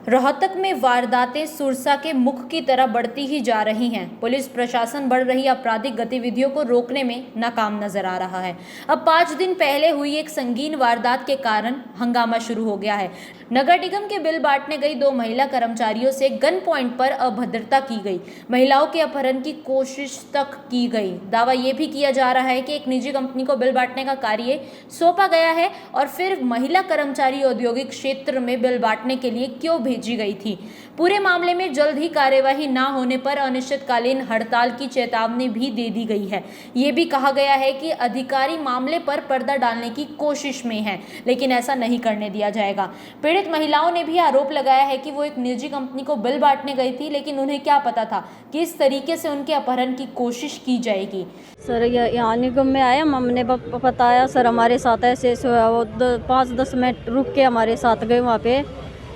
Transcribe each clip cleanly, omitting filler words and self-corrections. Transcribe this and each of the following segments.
रोहतक में वारदातें सुरसा के मुख की तरह बढ़ती ही जा रही हैं। पुलिस प्रशासन बढ़ रही आपराधिक गतिविधियों को रोकने में नाकाम नजर आ रहा है। अब 5 दिन पहले हुई एक संगीन वारदात के कारण हंगामा शुरू हो गया है। नगर निगम के बिल बांटने गई 2 महिला कर्मचारियों से गन पॉइंट पर अभद्रता की गई, महिलाओं के अपहरण की कोशिश तक की गई। दावा यह भी किया जा रहा है कि एक निजी कंपनी को बिल बांटने का कार्य सौंपा गया है और फिर महिला कर्मचारी औद्योगिक क्षेत्र में बिल बांटने के लिए क्यों भेजी गई थी। पूरे मामले में जल्द ही कार्यवाही न होने पर अनिश्चितकालीन हड़ताल की चेतावनी भी दे दी गई है। ये भी कहा गया है कि अधिकारी मामले पर पर्दा डालने की कोशिश में हैं, लेकिन ऐसा नहीं करने दिया जाएगा। पीड़ित महिलाओं ने भी आरोप लगाया है कि वो एक निजी कंपनी को बिल बांटने गई थी, लेकिन उन्हें क्या पता था कि इस तरीके से उनके अपहरण की कोशिश की जाएगी। सर यहाँ निगम में आया, हमने बताया सर हमारे साथ ऐसे 5-10 मिनट रुक के हमारे साथ गए वहाँ पे।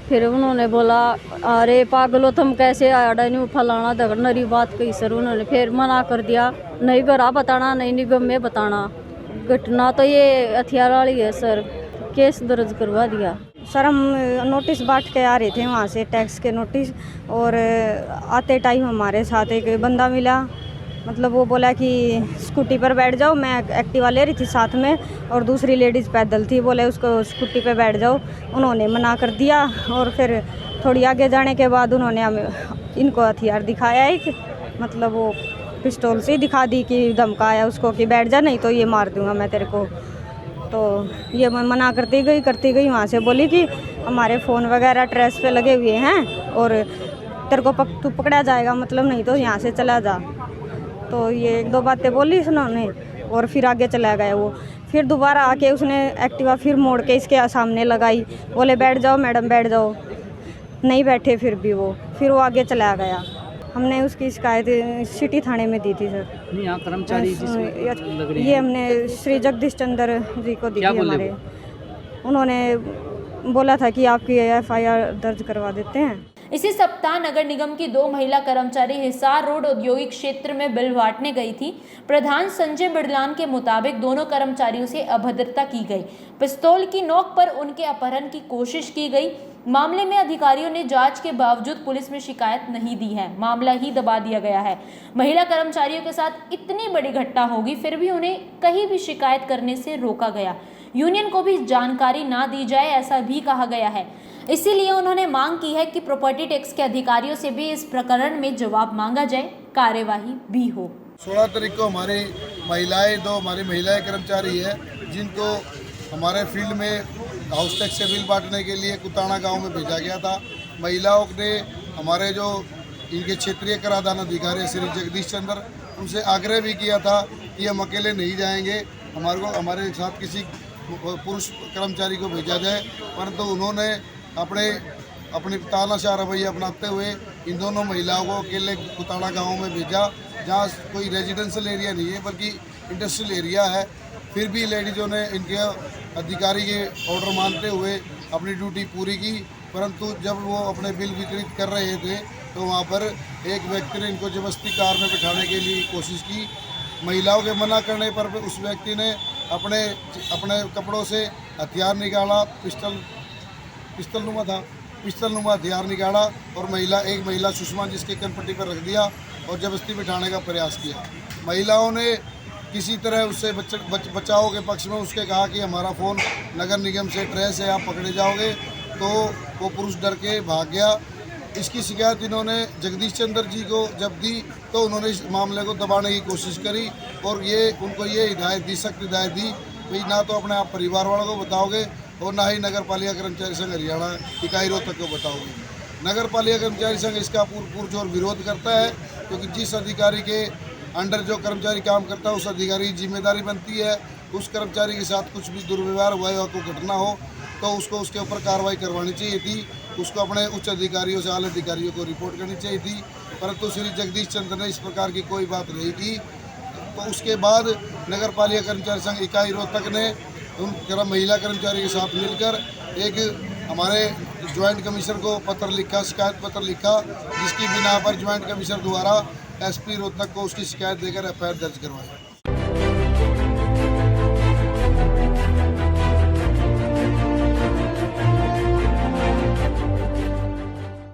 फिर उन्होंने बोला अरे पागलो तुम कैसे आया नहीं फलाना धगड़नरी बात कही सर। उन्होंने फिर मना कर दिया, नहीं घरा बताना नहीं निगम में बताना। घटना तो ये हथियार वाली है सर, केस दर्ज करवा दिया। सर हम नोटिस बांट के आ रहे थे वहाँ से, टैक्स के नोटिस, और आते टाइम हमारे साथ एक बंदा मिला। मतलब वो बोला कि स्कूटी पर बैठ जाओ, मैं एक्टिवा ले रही थी साथ में और दूसरी लेडीज़ पैदल थी, बोले उसको स्कूटी पे बैठ जाओ। उन्होंने मना कर दिया और फिर थोड़ी आगे जाने के बाद उन्होंने हमें इनको हथियार दिखाया एक, मतलब वो पिस्टल से दिखा दी कि धमकाया उसको कि बैठ जा नहीं तो ये मार दूंगा मैं तेरे को। तो ये मैं मना करती गई वहाँ से, बोली कि हमारे फ़ोन वगैरह ट्रेस पे लगे हुए हैं और तेरे को तू पकड़ा जाएगा, मतलब नहीं तो यहाँ से चला जा। तो ये 1-2 बातें बोली उन्होंने और फिर आगे चला गया वो। फिर दोबारा आके उसने एक्टिवा फिर मोड़ के इसके सामने लगाई, बोले बैठ जाओ मैडम बैठ जाओ, नहीं बैठे फिर भी वो, फिर वो आगे चला गया। हमने उसकी शिकायत सिटी थाने में दी थी सर। यहाँ कर्मचारी ये हमने श्री जगदीश चंद्र जी को दी थी हमारे। उन्होंने बोला था कि आपकी FIR दर्ज करवा देते हैं। इसी सप्ताह नगर निगम की 2 महिला कर्मचारी हिसार रोड औद्योगिक क्षेत्र में बिल बांटने गई थी। प्रधान संजय बिड़लान के मुताबिक दोनों कर्मचारियों से अभद्रता की गई, पिस्तौल की नोक पर उनके अपहरण की कोशिश की गई। मामले में अधिकारियों ने जांच के बावजूद पुलिस में शिकायत नहीं दी है, मामला ही दबा दिया गया है। महिला कर्मचारियों के साथ इतनी बड़ी घटना होगी फिर भी उन्हें कहीं भी शिकायत करने से रोका गया। यूनियन को भी जानकारी ना दी जाए ऐसा भी कहा गया है। इसीलिए उन्होंने मांग की है कि प्रॉपर्टी टैक्स के अधिकारियों से भी इस प्रकरण में जवाब मांगा जाए, कार्यवाही भी हो। 16 तारीख को हमारी महिलाएं, 2 हमारी महिलाएं कर्मचारी है जिनको हमारे फील्ड में हाउस टैक्स से बिल बांटने के लिए कुताना गांव में भेजा गया था। महिलाओं ने हमारे जो इनके क्षेत्रीय कराधान अधिकारी श्री जगदीश चंद्र, उनसे आग्रह भी किया था कि हम अकेले नहीं जाएंगे, हमारे साथ किसी पुरुष कर्मचारी को भेजा जाए, परंतु उन्होंने अपनी तानाशाह रवैया अपनाते हुए इन दोनों महिलाओं को अकेले कुताना गांव में भेजा, जहां कोई रेजिडेंशियल एरिया नहीं है बल्कि इंडस्ट्रियल एरिया है। फिर भी लेडीज़ों ने इनके अधिकारी के ऑर्डर मानते हुए अपनी ड्यूटी पूरी की, परंतु जब वो अपने बिल वितरित कर रहे थे तो वहाँ पर एक व्यक्ति ने इनको जबरदस्ती कार में बिठाने के लिए कोशिश की। महिलाओं के मना करने पर उस व्यक्ति ने अपने कपड़ों से हथियार निकाला, पिस्टल नुमा हथियार निकाला और एक महिला सुषमा जिसके कनपट्टी पर रख दिया और जबरदस्ती बिठाने का प्रयास किया। महिलाओं ने किसी तरह उससे बचाव के पक्ष में उसके कहा कि हमारा फ़ोन नगर निगम से ट्रेस है, आप पकड़े जाओगे, तो वो पुरुष डर के भाग गया। इसकी शिकायत इन्होंने जगदीश चंद्र जी को जब दी तो उन्होंने इस मामले को दबाने की कोशिश करी और उनको ये सख्त हिदायत दी कि ना तो अपने आप परिवार वालों को बताओगे और ना ही नगर पालिका कर्मचारी संघ हरियाणा इकाई रोहतक को बताओगे। नगर पालिका कर्मचारी संघ इसका पुरजोर विरोध करता है, क्योंकि जिस अधिकारी के अंडर जो कर्मचारी काम करता है उस अधिकारी की जिम्मेदारी बनती है उस कर्मचारी के साथ कुछ भी दुर्व्यवहार हुआ या कोई घटना हो तो उसको उसके ऊपर कार्रवाई करवानी चाहिए थी, उसको अपने उच्च अधिकारियों से आला अधिकारियों को रिपोर्ट करनी चाहिए थी, परंतु श्री जगदीश चंद्र ने इस प्रकार की कोई बात नहीं की। तो उसके बाद नगर पालिका कर्मचारी संघ इकाई रोहतक ने उन महिला कर्मचारी के साथ मिलकर एक हमारे ज्वाइंट कमिश्नर को पत्र लिखा, शिकायत पत्र लिखा, जिसकी बिना पर ज्वाइंट कमिश्नर द्वारा SP रोहतक को उसकी शिकायत देकर FIR दर्ज करवाई।